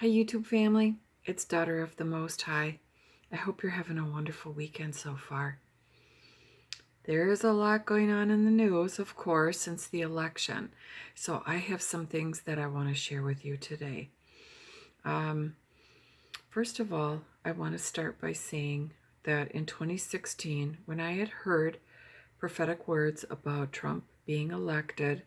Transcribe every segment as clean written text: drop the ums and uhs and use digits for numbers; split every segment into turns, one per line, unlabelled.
Hi, YouTube family. It's Daughter of the Most High. I hope you're having a wonderful weekend so far. There is a lot going on in the news, of course, since the election. So I have some things that I want to share with you today. First of all, I want to start by saying that in 2016, when I had heard prophetic words about Trump being elected,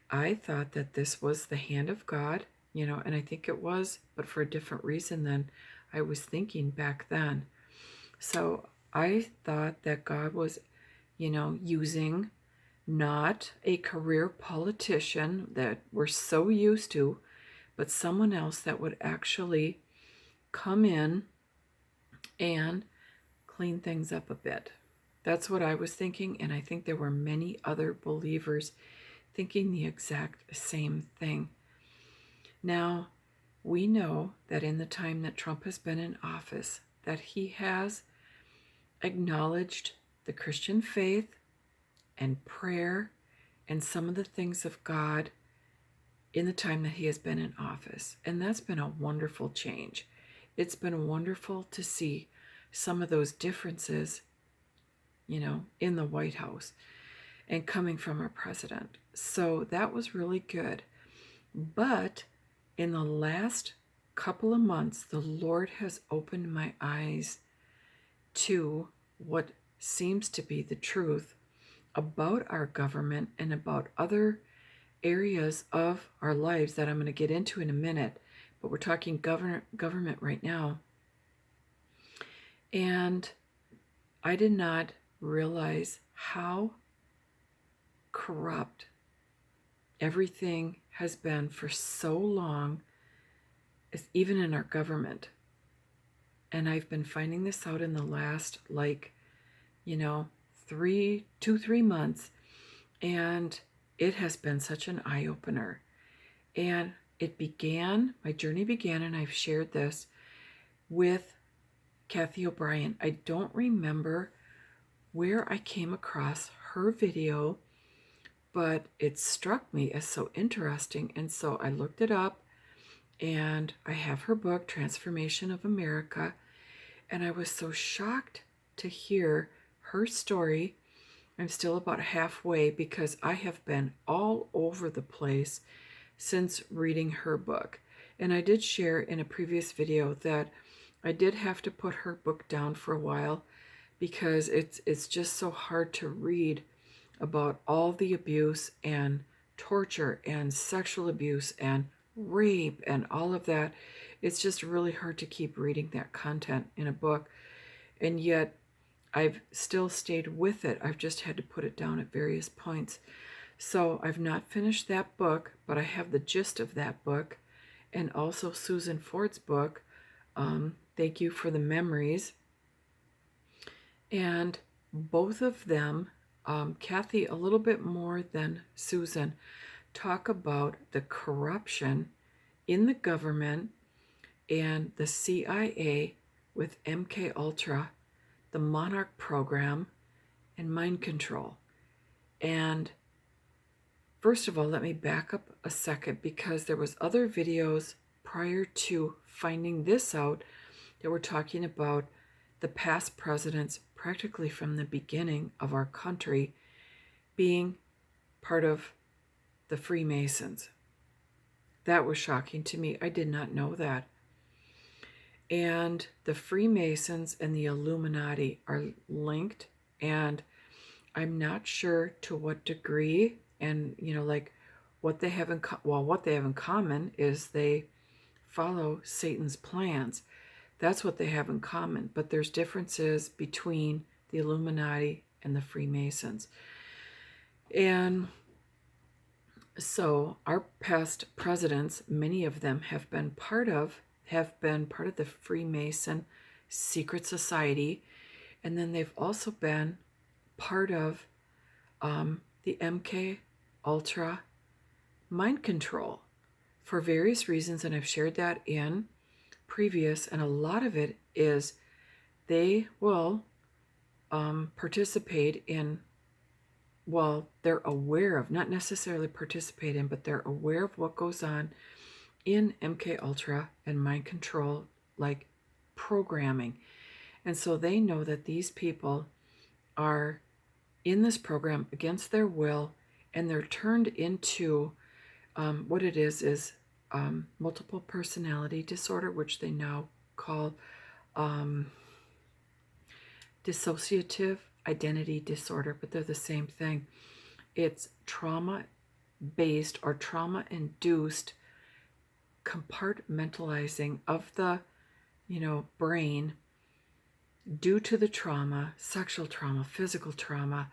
I thought that this was the hand of God, and I think it was, but for a different reason than I was thinking back then. So I thought that God was, using not a career politician that we're so used to, but someone else that would actually come in and clean things up a bit. That's what I was thinking, and I think there were many other believers thinking the exact same thing. Now, we know that in the time that Trump has been in office, that he has acknowledged the Christian faith and prayer and some of the things of God in the time that he has been in office. And that's been a wonderful change. It's been wonderful to see some of those differences, in the White House and coming from our president. So that was really good. But in the last couple of months, the Lord has opened my eyes to what seems to be the truth about our government and about other areas of our lives that I'm going to get into in a minute. But we're talking government right now. And I did not realize how corrupt everything has been for so long, even in our government. And I've been finding this out in the last, 3 months. And it has been such an eye-opener. And my journey began, and I've shared this with Kathy O'Brien. I don't remember where I came across her video, but it struck me as so interesting. And so I looked it up, and I have her book, Transformation of America. And I was so shocked to hear her story. I'm still about halfway because I have been all over the place since reading her book. And I did share in a previous video that I did have to put her book down for a while because it's just so hard to read about all the abuse and torture and sexual abuse and rape and all of that. It's just really hard to keep reading that content in a book. And yet I've still stayed with it. I've just had to put it down at various points. So I've not finished that book, but I have the gist of that book, and also Susan Ford's book, Thank You for the Memories. And both of them, Kathy a little bit more than Susan, talk about the corruption in the government and the CIA with MK Ultra, the Monarch program, and mind control. And first of all, let me back up a second because there was other videos prior to finding this out that were talking about the past presidents practically from the beginning of our country being part of the Freemasons. That was shocking to me. I did not know that. And the Freemasons and the Illuminati are linked, and I'm not sure to what degree. And what they have in what they have in common is they follow Satan's plans. That's what they have in common. But there's differences between the Illuminati and the Freemasons. And so our past presidents, many of them have been part of the Freemason secret society, and then they've also been part of the MK Ultra mind control for various reasons, and I've shared that in previous, and a lot of it is they will participate in, they're aware of, not necessarily participate in, but they're aware of what goes on in MK Ultra and mind control, like programming. And so they know that these people are in this program against their will, and they're turned into what it is multiple personality disorder, which they now call um, dissociative identity disorder, but they're the same thing. It's trauma based or trauma induced compartmentalizing of the brain due to the trauma, sexual trauma, physical trauma,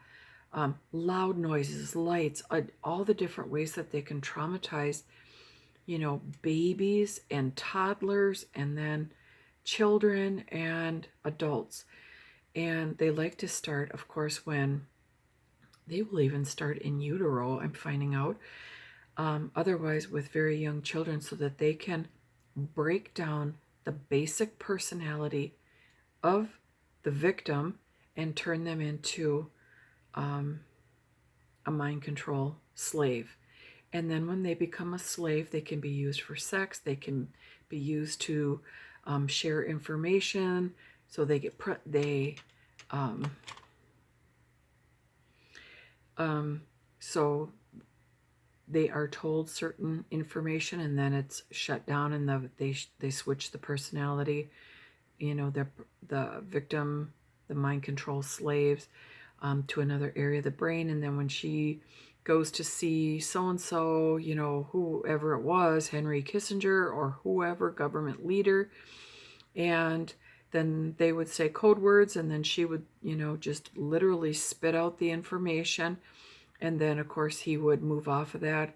loud noises, lights, all the different ways that they can traumatize babies and toddlers, and then children and adults. And they like to start, of course, when they will even start in utero, I'm finding out. Otherwise, with very young children, so that they can break down the basic personality of the victim and turn them into a mind control slave. And then when they become a slave, they can be used for sex. They can be used to share information. So they get so they are told certain information, and then it's shut down, and they switch the personality. The victim, the mind control slaves, to another area of the brain, and then when she goes to see so-and-so, whoever it was, Henry Kissinger or whoever, government leader, and then they would say code words, and then she would, just literally spit out the information, and then, of course, he would move off of that,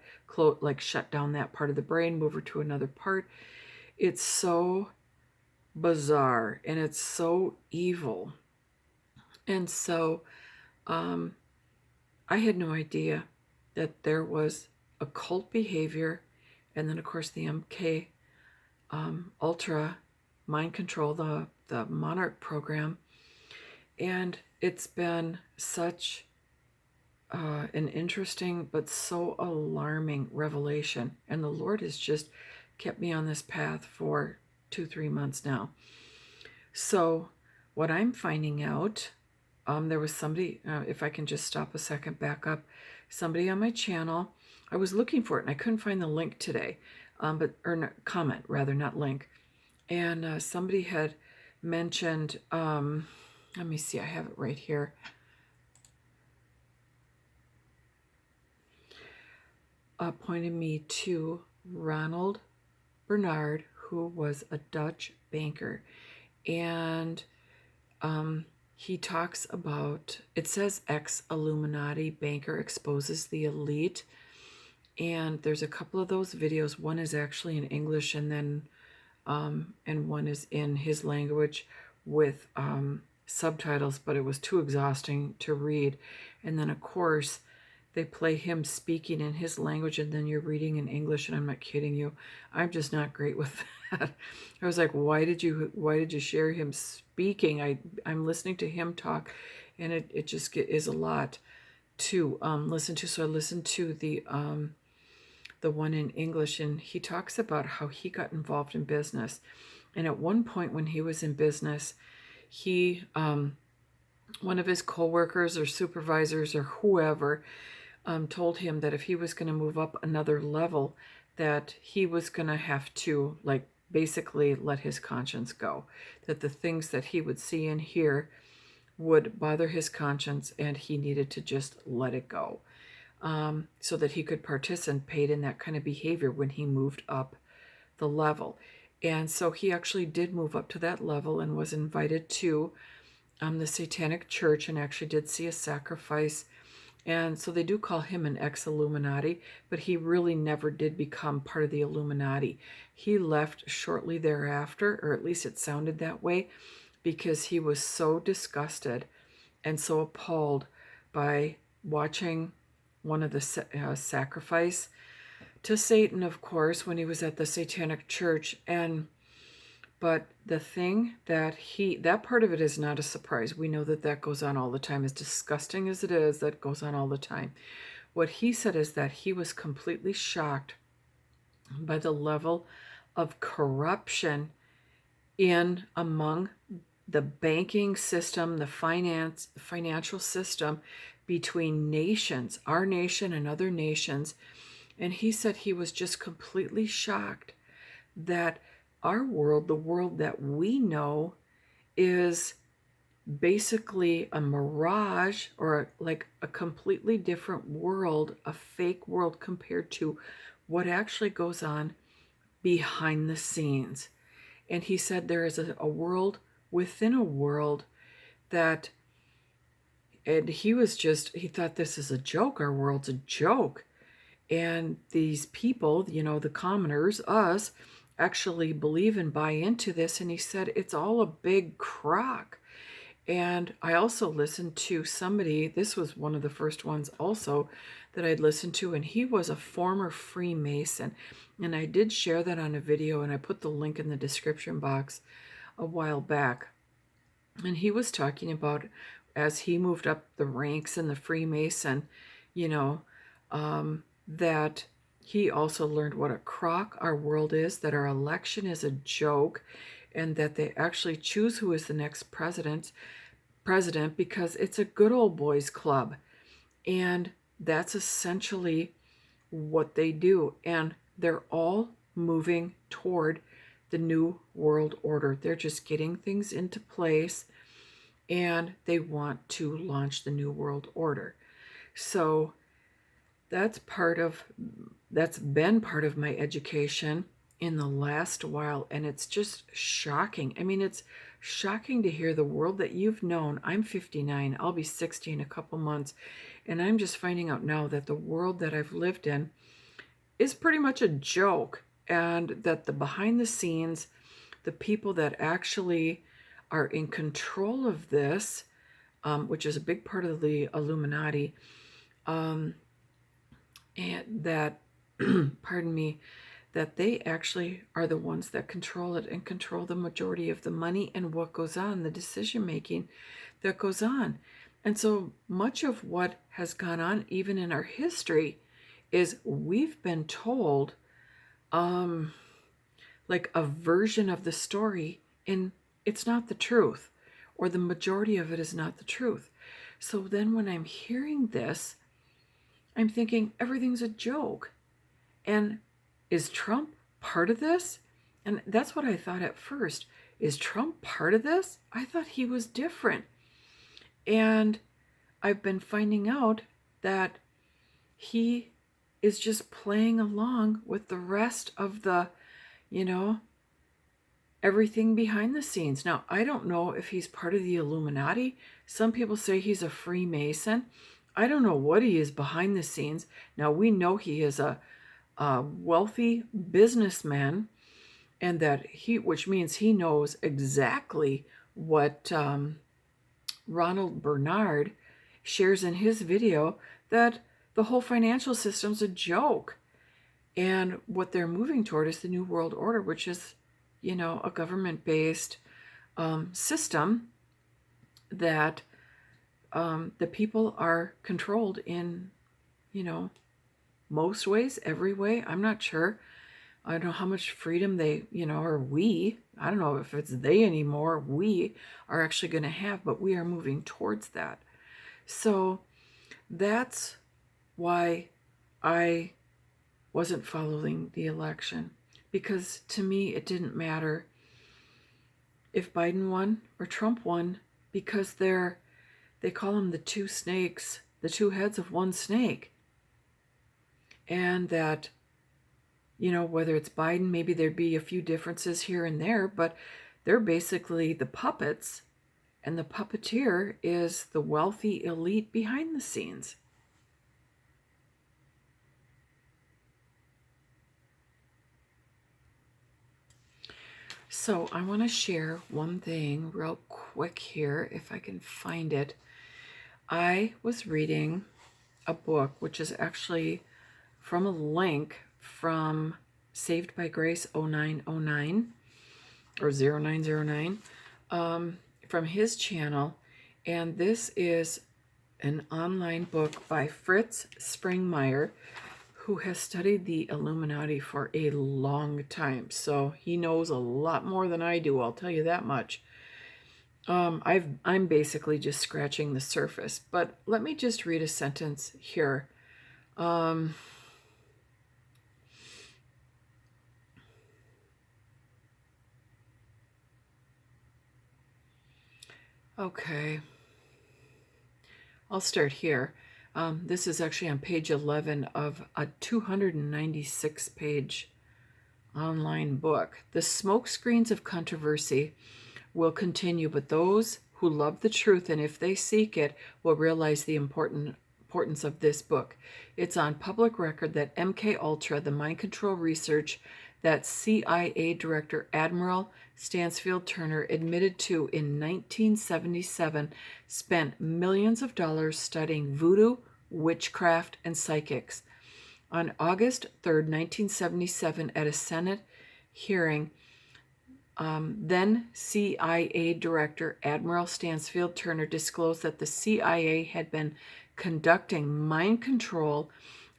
shut down that part of the brain, move her to another part. It's so bizarre, and it's so evil. And so I had no idea that there was occult behavior, and then, of course, the MK Ultra mind control, the Monarch program. And it's been such an interesting but so alarming revelation. And the Lord has just kept me on this path for 2-3 months now. So what I'm finding out, there was somebody, if I can just stop a second, back up, somebody on my channel, I was looking for it and I couldn't find the link today, comment rather, not link. And somebody had mentioned, let me see, I have it right here. Pointed me to Ronald Ronnard, who was a Dutch banker. And he talks about, it says ex-Illuminati banker exposes the elite. And there's a couple of those videos. One is actually in English, and then and one is in his language with subtitles, but it was too exhausting to read. And then, of course, they play him speaking in his language, and then you're reading in English, and I'm not kidding you. I'm just not great with that. I was like, why did you share him speaking? I'm listening to him talk, and it just is a lot to listen to. So I listened to the one in English, and he talks about how he got involved in business. And at one point when he was in business, he one of his co-workers or supervisors or whoever told him that if he was going to move up another level, that he was going to have to, like, basically let his conscience go, that the things that he would see and hear would bother his conscience, and he needed to just let it go, so that he could participate in that kind of behavior when he moved up the level. And so he actually did move up to that level and was invited to the Satanic Church, and actually did see a sacrifice. And so they do call him an ex-Illuminati, but he really never did become part of the Illuminati. He left shortly thereafter, or at least it sounded that way, because he was so disgusted and so appalled by watching one of the sacrifice to Satan, of course, when he was at the Satanic Church. But the thing that that part of it is not a surprise. We know that goes on all the time. As disgusting as it is, that goes on all the time. What he said is that he was completely shocked by the level of corruption in among the banking system, the financial system between nations, our nation and other nations. And he said he was just completely shocked that our world, the world that we know, is basically a mirage, or like a completely different world, a fake world compared to what actually goes on behind the scenes. And he said there is a world within a world that, and he thought this is a joke. Our world's a joke. And these people, the commoners, us, actually believe and buy into this. And he said it's all a big crock. And I also listened to somebody, this was one of the first ones also that I'd listened to, and he was a former Freemason. And I did share that on a video, and I put the link in the description box a while back. And he was talking about, as he moved up the ranks in the Freemason, that he also learned what a crock our world is, that our election is a joke, and that they actually choose who is the next president because it's a good old boys club. And that's essentially what they do. And they're all moving toward the new world order. They're just getting things into place, and they want to launch the new world order. So that's been part of my education in the last while, and it's just shocking. I mean, it's shocking to hear the world that you've known. I'm 59, I'll be 60 in a couple months, and I'm just finding out now that the world that I've lived in is pretty much a joke, and that the behind the scenes, the people that actually are in control of this, which is a big part of the Illuminati, and that, pardon me, that they actually are the ones that control it and control the majority of the money and what goes on, the decision making that goes on. And so much of what has gone on, even in our history, is we've been told like a version of the story, and it's not the truth, or the majority of it is not the truth. So then when I'm hearing this, I'm thinking everything's a joke. And is Trump part of this? And that's what I thought at first. Is Trump part of this? I thought he was different. And I've been finding out that he is just playing along with the rest of the, everything behind the scenes. Now, I don't know if he's part of the Illuminati. Some people say he's a Freemason. I don't know what he is behind the scenes. Now, we know he is a wealthy businessman, and that which means he knows exactly what Ronnard shares in his video, that the whole financial system's a joke, and what they're moving toward is the New World Order, which is, a government-based system that the people are controlled in, most ways, every way. I'm not sure. I don't know how much freedom they, or we, I don't know if it's they anymore, we are actually going to have, but we are moving towards that. So that's why I wasn't following the election, because to me it didn't matter if Biden won or Trump won, because they call them the two snakes, the two heads of one snake. And that, whether it's Biden, maybe there'd be a few differences here and there, but they're basically the puppets, and the puppeteer is the wealthy elite behind the scenes. So I want to share one thing real quick here, if I can find it. I was reading a book, which is actually from a link from Saved by Grace 0909 or 0909, from his channel. And this is an online book by Fritz Springmeyer, who has studied the Illuminati for a long time. So he knows a lot more than I do, I'll tell you that much. I'm basically just scratching the surface, but let me just read a sentence here. Okay, I'll start here. This is actually on page 11 of a 296-page online book. The smokescreens of controversy will continue, but those who love the truth, and if they seek it, will realize the importance of this book. It's on public record that MK Ultra, the mind control research that CIA Director Admiral Stansfield Turner admitted to in 1977, spent millions of dollars studying voodoo, witchcraft, and psychics. On August 3rd, 1977, at a Senate hearing, then CIA Director Admiral Stansfield Turner disclosed that the CIA had been conducting mind control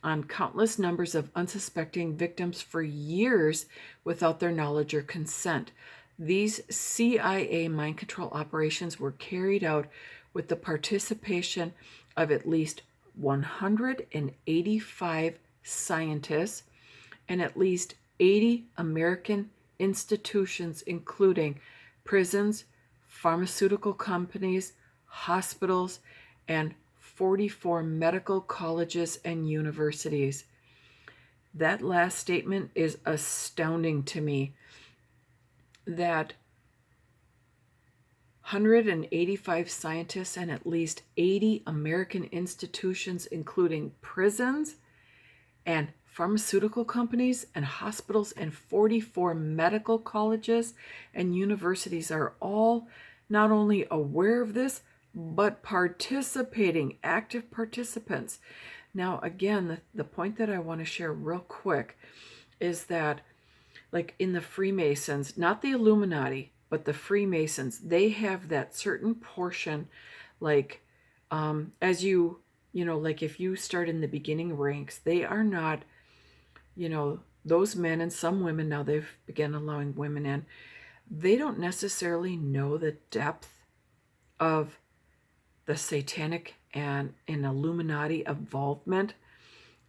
on countless numbers of unsuspecting victims for years without their knowledge or consent. These CIA mind control operations were carried out with the participation of at least 185 scientists and at least 80 American institutions, including prisons, pharmaceutical companies, hospitals, and 44 medical colleges and universities. That last statement is astounding to me, that 185 scientists and at least 80 American institutions, including prisons and pharmaceutical companies and hospitals and 44 medical colleges and universities, are all not only aware of this, but participating, active participants. Now, again, the point that I want to share real quick is that, like in the Freemasons, not the Illuminati, but the Freemasons, they have that certain portion, like as you know, like if you start in the beginning ranks, they are not, you know, those men and some women, now they've begun allowing women in, they don't necessarily know the depth of the satanic and Illuminati involvement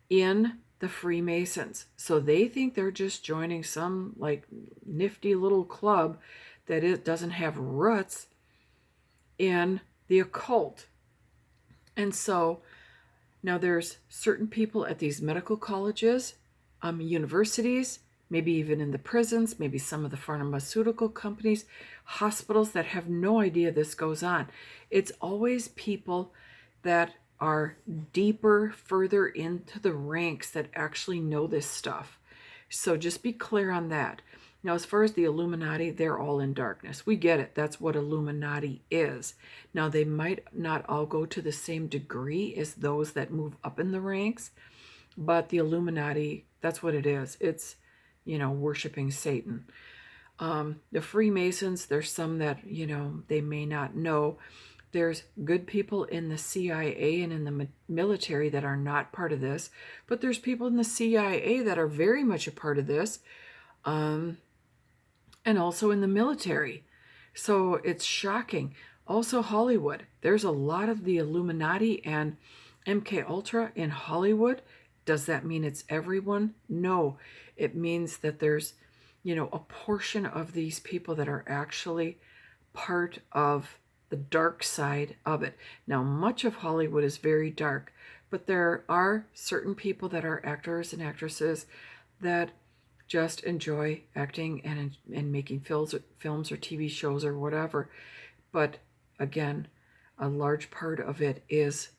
in the Freemasons. So they think they're just joining some like nifty little club that it doesn't have roots in the occult. And so now there's certain people at these medical colleges, universities, maybe even in the prisons, maybe some of the pharmaceutical companies, hospitals that have no idea this goes on. It's always people that are deeper, further into the ranks that actually know this stuff. So just be clear on that. Now, as far as the Illuminati, they're all in darkness. We get it. That's what Illuminati is. Now, they might not all go to the same degree as those that move up in the ranks, but the Illuminati, that's what it is. It's, you know, worshiping Satan. The Freemasons, there's some that, you know, they may not know. There's good people in the CIA and in the military that are not part of this, but there's people in the CIA that are very much a part of this, and also in the military. So it's shocking. Also Hollywood. There's a lot of the Illuminati and MK Ultra in Hollywood. Does that mean it's everyone? No. It means that there's, you know, a portion of these people that are actually part of the dark side of it. Now, much of Hollywood is very dark, but there are certain people that are actors and actresses that just enjoy acting and making films or TV shows or whatever. But again, a large part of it is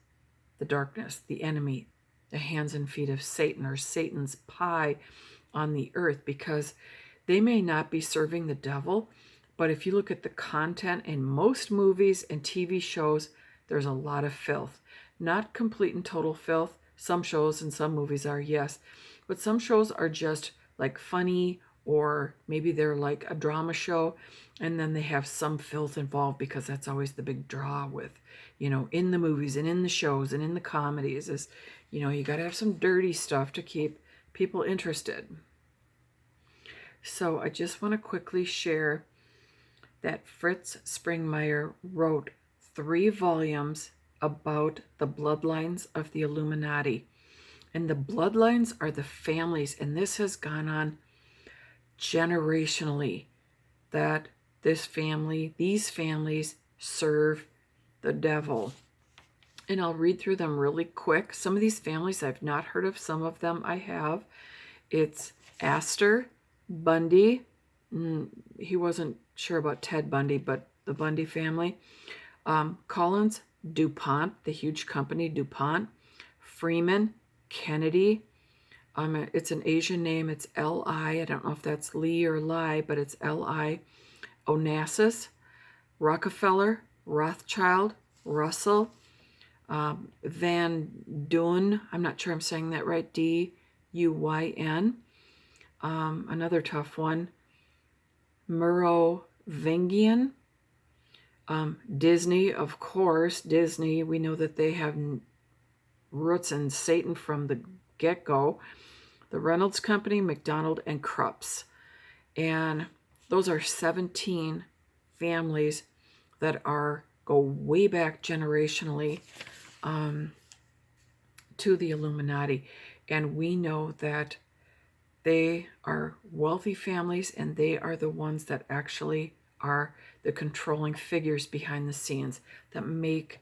the darkness, the enemy, the hands and feet of Satan, or Satan's pie on the earth, because they may not be serving the devil, but if you look at the content in most movies and TV shows, there's a lot of filth. Not complete and total filth. Some shows and some movies are, yes, but some shows are just like funny or maybe they're like a drama show, and then they have some filth involved, because that's always the big draw with, in the movies and in the shows and in the comedies is, you got to have some dirty stuff to keep people interested. So I just want to quickly share that Fritz Springmeyer wrote 3 volumes about the bloodlines of the Illuminati. And the bloodlines are the families, and this has gone on generationally, that these families serve the devil. And I'll read through them really quick. Some of these families I've not heard of, some of them I have. It's Astor, Bundy. He wasn't sure about Ted Bundy, but the Bundy family. Collins, DuPont, the huge company DuPont. Freeman, Kennedy. It's an Asian name. It's L.I. I don't know if that's Lee or Lai, but it's L.I. Onassis, Rockefeller, Rothschild, Russell, Van Duyn. I'm not sure I'm saying that right. D-U-Y-N. Another tough one. Merovingian. Disney, of course. Disney, we know that they have roots in Satan from the get-go. The Reynolds Company, McDonald, and Krupps. And those are 17 families that go way back generationally to the Illuminati. And we know that they are wealthy families, and they are the ones that actually are the controlling figures behind the scenes that make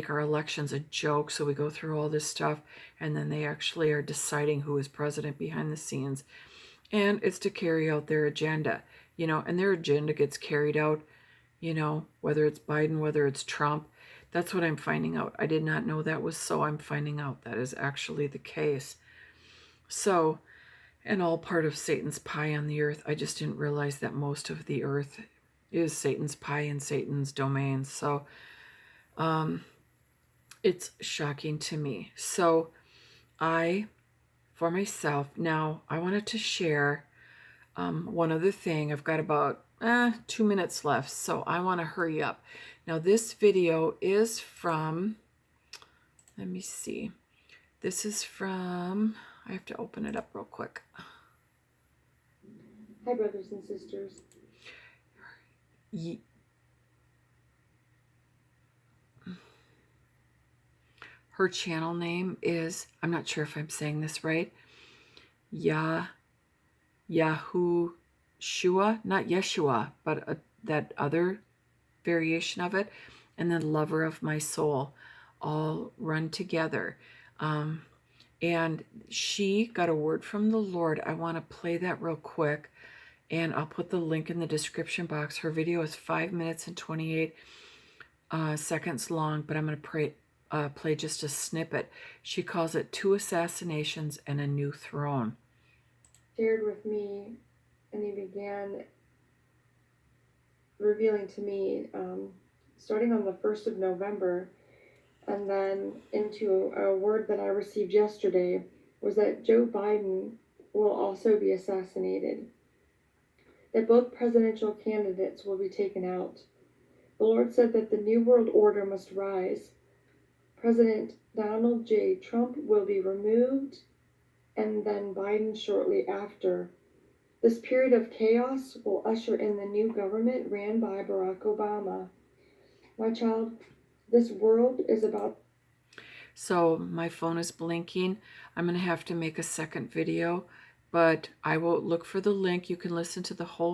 our elections a joke. So we go through all this stuff, and then they actually are deciding who is president behind the scenes. And it's to carry out their agenda, and their agenda gets carried out, whether it's Biden, whether it's Trump. That's what I'm finding out. I did not know that was so. I'm finding out that is actually the case. So, and all part of Satan's pie on the earth. I just didn't realize that most of the earth is Satan's pie and Satan's domain. So, it's shocking to me. So for myself, now I wanted to share one other thing. I've got about 2 minutes left, so I want to hurry up. Now this video is from, let me see. This is from, I have to open it up real quick.
Hi, brothers and sisters.
Her channel name is, I'm not sure if I'm saying this right, Yahushua, not Yeshua, but that other variation of it, and then Lover of My Soul, all run together. And she got a word from the Lord. I want to play that real quick, and I'll put the link in the description box. Her video is 5 minutes and 28 seconds long, but I'm going to play just a snippet. She calls it 2 Assassinations and a New Throne.
Shared with me, and he began revealing to me, starting on the 1st of November, and then into a word that I received yesterday, was that Joe Biden will also be assassinated, that both presidential candidates will be taken out. The Lord said that the New World Order must rise. President Donald J. Trump will be removed, and then Biden shortly after. This period of chaos will usher in the new government ran by Barack Obama. My child, this world is about...
So my phone is blinking. I'm going to have to make a second video, but I will look for the link. You can listen to the whole